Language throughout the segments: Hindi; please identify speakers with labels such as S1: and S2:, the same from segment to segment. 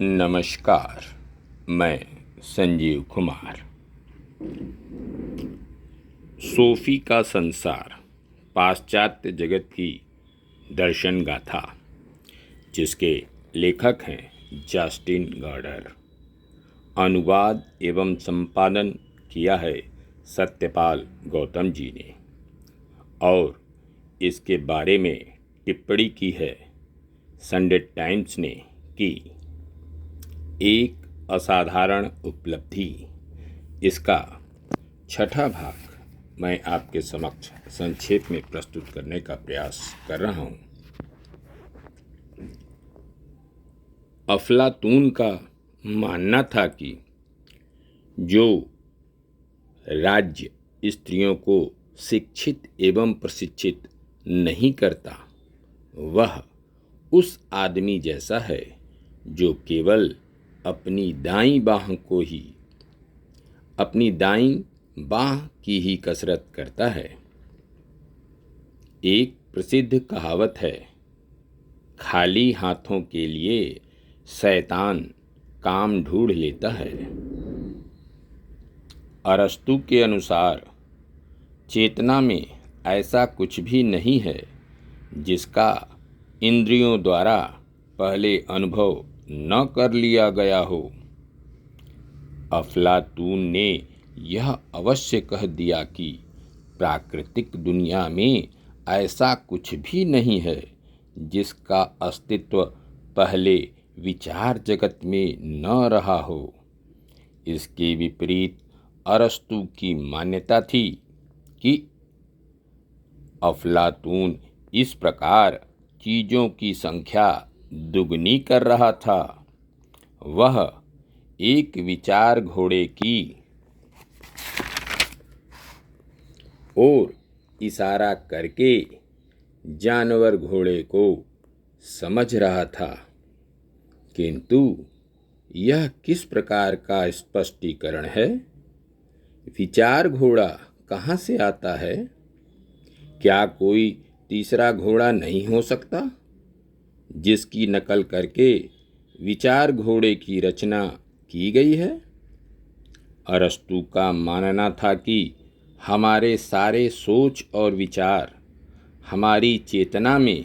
S1: नमस्कार। मैं संजीव कुमार। सोफी का संसार पाश्चात्य जगत की दर्शन गाथा, जिसके लेखक हैं जस्टिन गार्डर। अनुवाद एवं संपादन किया है सत्यपाल गौतम जी ने और इसके बारे में टिप्पणी की है संडे टाइम्स ने कि एक असाधारण उपलब्धि। इसका छठा भाग मैं आपके समक्ष संक्षेप में प्रस्तुत करने का प्रयास कर रहा हूँ। अफलातून का मानना था कि जो राज्य स्त्रियों को शिक्षित एवं प्रशिक्षित नहीं करता, वह उस आदमी जैसा है जो केवल अपनी दाईं बाह की ही कसरत करता है। एक प्रसिद्ध कहावत है, खाली हाथों के लिए शैतान काम ढूंढ लेता है। अरस्तु के अनुसार चेतना में ऐसा कुछ भी नहीं है जिसका इंद्रियों द्वारा पहले अनुभव न कर लिया गया हो। अफलातून ने यह अवश्य कह दिया कि प्राकृतिक दुनिया में ऐसा कुछ भी नहीं है जिसका अस्तित्व पहले विचार जगत में न रहा हो। इसके विपरीत अरस्तु की मान्यता थी कि अफलातून इस प्रकार चीज़ों की संख्या दुगनी कर रहा था। वह एक विचार घोड़े की ओर इशारा करके जानवर घोड़े को समझ रहा था, किंतु यह किस प्रकार का स्पष्टीकरण है? विचार घोड़ा कहाँ से आता है? क्या कोई तीसरा घोड़ा नहीं हो सकता जिसकी नकल करके विचार घोड़े की रचना की गई है? अरस्तु का मानना था कि हमारे सारे सोच और विचार हमारी चेतना में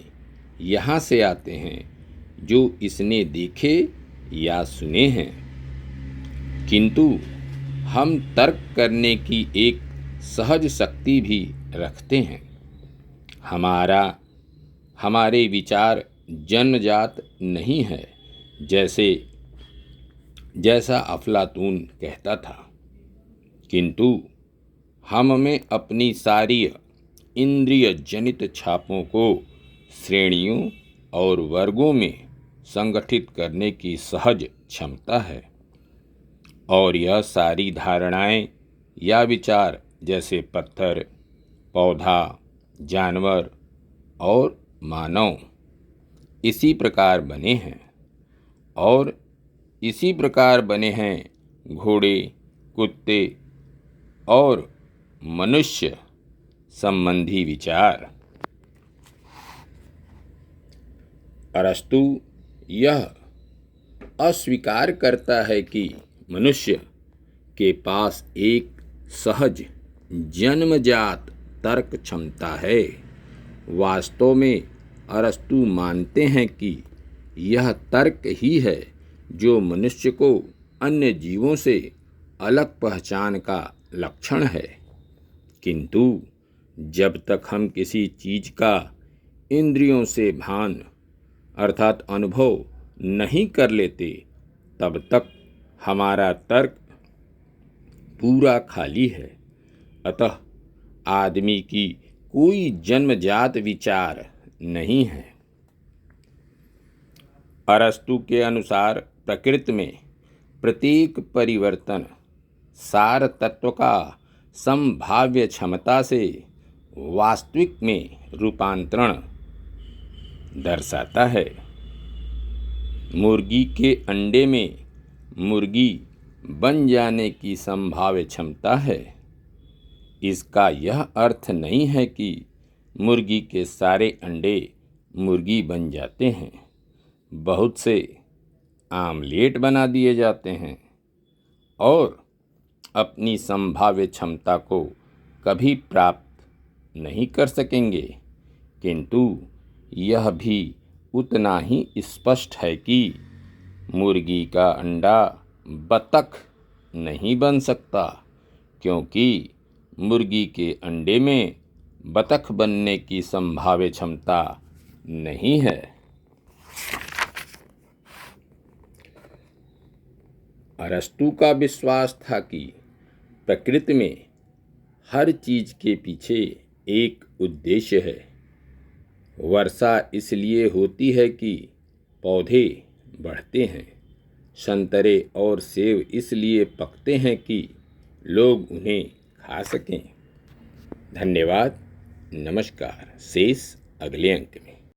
S1: यहाँ से आते हैं जो इसने देखे या सुने हैं, किंतु हम तर्क करने की एक सहज शक्ति भी रखते हैं। हमारे विचार जन्मजात नहीं है जैसा अफलातून कहता था, किंतु हम में अपनी सारी इंद्रिय जनित छापों को श्रेणियों और वर्गों में संगठित करने की सहज क्षमता है, और यह सारी धारणाएं या विचार जैसे पत्थर, पौधा, जानवर और मानव इसी प्रकार बने हैं, और इसी प्रकार बने हैं घोड़े, कुत्ते और मनुष्य संबंधी विचार। अरस्तु यह अस्वीकार करता है कि मनुष्य के पास एक सहज जन्मजात तर्क क्षमता है। वास्तव में अरस्तु मानते हैं कि यह तर्क ही है जो मनुष्य को अन्य जीवों से अलग पहचान का लक्षण है, किंतु जब तक हम किसी चीज़ का इंद्रियों से भान अर्थात अनुभव नहीं कर लेते, तब तक हमारा तर्क पूरा खाली है। अतः आदमी की कोई जन्मजात विचार नहीं है। अरस्तु के अनुसार प्रकृति में प्रत्येक परिवर्तन सार तत्व का संभाव्य क्षमता से वास्तविक में रूपांतरण दर्शाता है। मुर्गी के अंडे में मुर्गी बन जाने की संभाव्य क्षमता है। इसका यह अर्थ नहीं है कि मुर्गी के सारे अंडे मुर्गी बन जाते हैं। बहुत से आमलेट बना दिए जाते हैं और अपनी संभाव्य क्षमता को कभी प्राप्त नहीं कर सकेंगे, किंतु यह भी उतना ही स्पष्ट है कि मुर्गी का अंडा बतख नहीं बन सकता, क्योंकि मुर्गी के अंडे में बतख बनने की संभाव्य क्षमता नहीं है। अरस्तु का विश्वास था कि प्रकृति में हर चीज के पीछे एक उद्देश्य है। वर्षा इसलिए होती है कि पौधे बढ़ते हैं, संतरे और सेब इसलिए पकते हैं कि लोग उन्हें खा सकें। धन्यवाद। नमस्कार। शेष अगले अंक में।